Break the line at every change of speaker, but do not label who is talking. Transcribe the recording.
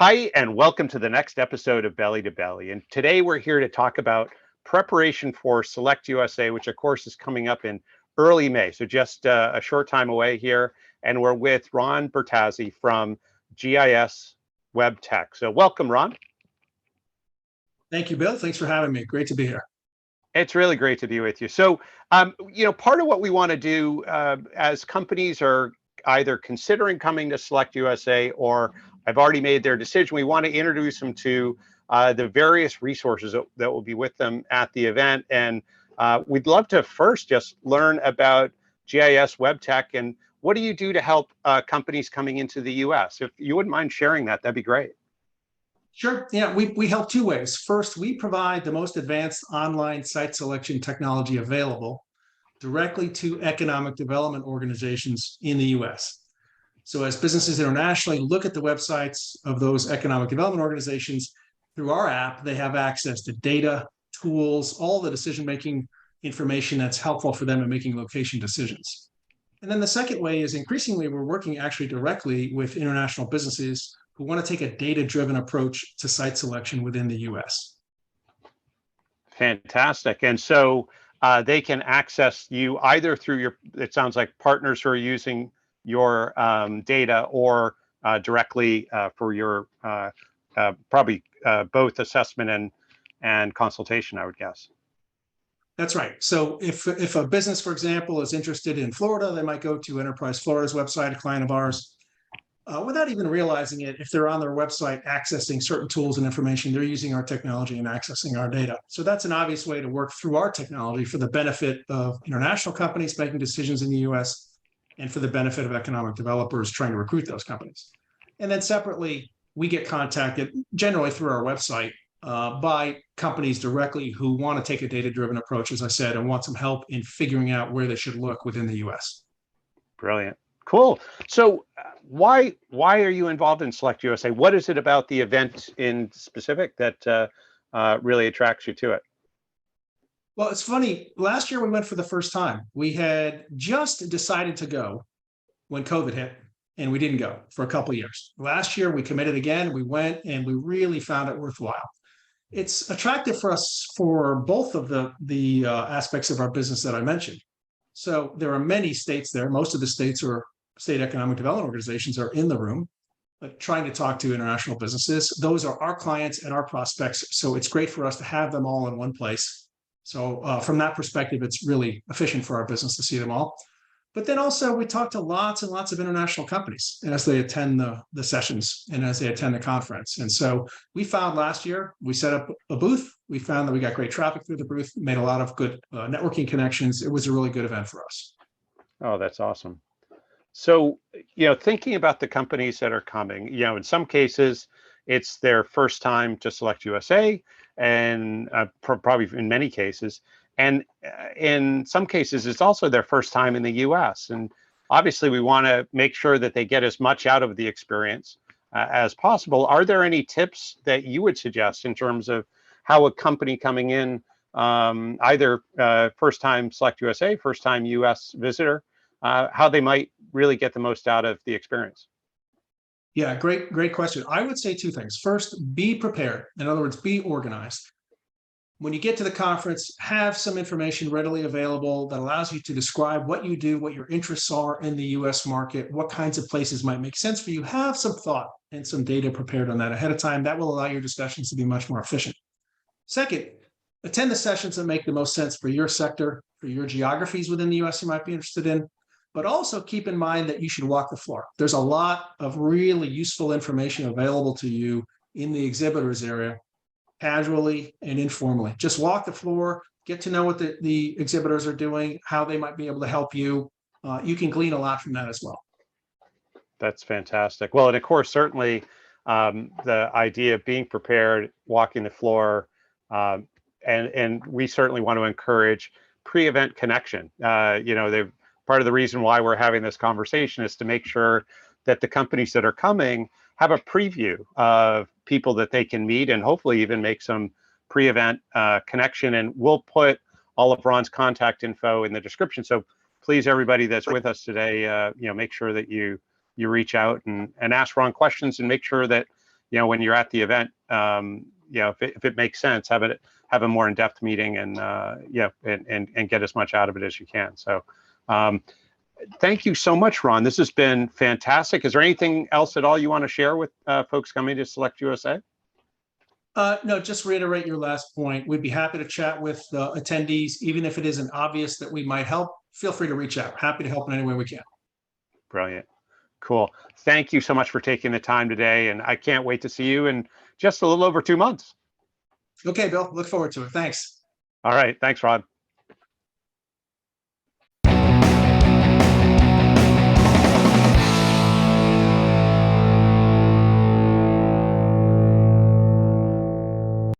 Hi, and welcome to the next episode of Belly to Belly. And today we're here to talk about preparation for SelectUSA, which of course is coming up in early May. So just a short time away here. And we're with Ron Bertasi from GIS WebTech. So welcome, Ron.
Thank you, Bill. Thanks for having me. Great to be here.
It's really great to be with you. So, part of what we want to do as companies are either considering coming to SelectUSA or have already made their decision, we want to introduce them to the various resources that will be with them at the event. And we'd love to first just learn about GIS WebTech and what do you do to help companies coming into the US? If you wouldn't mind sharing that, that'd be great.
Sure. Yeah, we help two ways. First, we provide the most advanced online site selection technology available directly to economic development organizations in the US. So as businesses internationally look at the websites of those economic development organizations, through our app, they have access to data, tools, all the decision-making information that's helpful for them in making location decisions. And then the second way is increasingly we're working actually directly with international businesses who want to take a data-driven approach to site selection within the US.
Fantastic. And so they can access you either through it sounds like partners who are using your data or directly for your probably both assessment and consultation, I would guess.
That's right. So if a business, for example, is interested in Florida, they might go to Enterprise Florida's website, a client of ours. Without even realizing it, if they're on their website accessing certain tools and information, they're using our technology and accessing our data. So that's an obvious way to work through our technology for the benefit of international companies making decisions in the US and for the benefit of economic developers trying to recruit those companies. And then separately, we get contacted generally through our website by companies directly who want to take a data-driven approach, as I said, and want some help in figuring out where they should look within the US.
Brilliant. Cool. So why are you involved in SelectUSA? What is it about the event in specific that really attracts you to it?
Well, it's funny. Last year we went for the first time. We had just decided to go when COVID hit, and we didn't go for a couple of years. Last year we committed again. We went, and we really found it worthwhile. It's attractive for us for both of the aspects of our business that I mentioned. So there are many states there. Most of the states or state economic development organizations are in the room trying to talk to international businesses. Those are our clients and our prospects. So it's great for us to have them all in one place. So from that perspective, it's really efficient for our business to see them all. But then also we talk to lots and lots of international companies as they attend the sessions and as they attend the conference. And so we found last year, we set up a booth. We found that we got great traffic through the booth, made a lot of good networking connections. It was a really good event for us.
Oh, that's awesome. So, thinking about the companies that are coming, in some cases, it's their first time to SelectUSA, and probably in many cases. And in some cases, it's also their first time in the US. And obviously, we want to make sure that they get as much out of the experience as possible. Are there any tips that you would suggest in terms of how a company coming in, either first time SelectUSA, first time US visitor, how they might really get the most out of the experience?
Yeah, great question. I would say two things. First, be prepared. In other words, be organized. When you get to the conference, have some information readily available that allows you to describe what you do, what your interests are in the US market, what kinds of places might make sense for you. Have some thought and some data prepared on that ahead of time. That will allow your discussions to be much more efficient. Second, attend the sessions that make the most sense for your sector, for your geographies within the US you might be interested in, but also keep in mind that you should walk the floor. There's a lot of really useful information available to you in the exhibitors area, casually and informally. Just walk the floor, get to know what the exhibitors are doing, how they might be able to help you. You can glean a lot from that as well.
That's fantastic. Well, and of course, certainly the idea of being prepared, walking the floor, and we certainly want to encourage pre-event connection. Part of the reason why we're having this conversation is to make sure that the companies that are coming have a preview of people that they can meet and hopefully even make some pre-event connection. And we'll put all of Ron's contact info in the description. So please, everybody that's with us today, make sure that you reach out and ask Ron questions and make sure that when you're at the event, if it makes sense, have a more in-depth meeting and and get as much out of it as you can. So thank you so much, Ron. This has been fantastic. Is there anything else at all you want to share with folks coming to SelectUSA?
No, just reiterate your last point. We'd be happy to chat with the attendees, even if it isn't obvious that we might help. Feel free to reach out. Happy to help in any way we can.
Brilliant. Cool. Thank you so much for taking the time today. And I can't wait to see you in just a little over 2 months.
Okay, Bill. Look forward to it. Thanks.
All right. Thanks, Rod.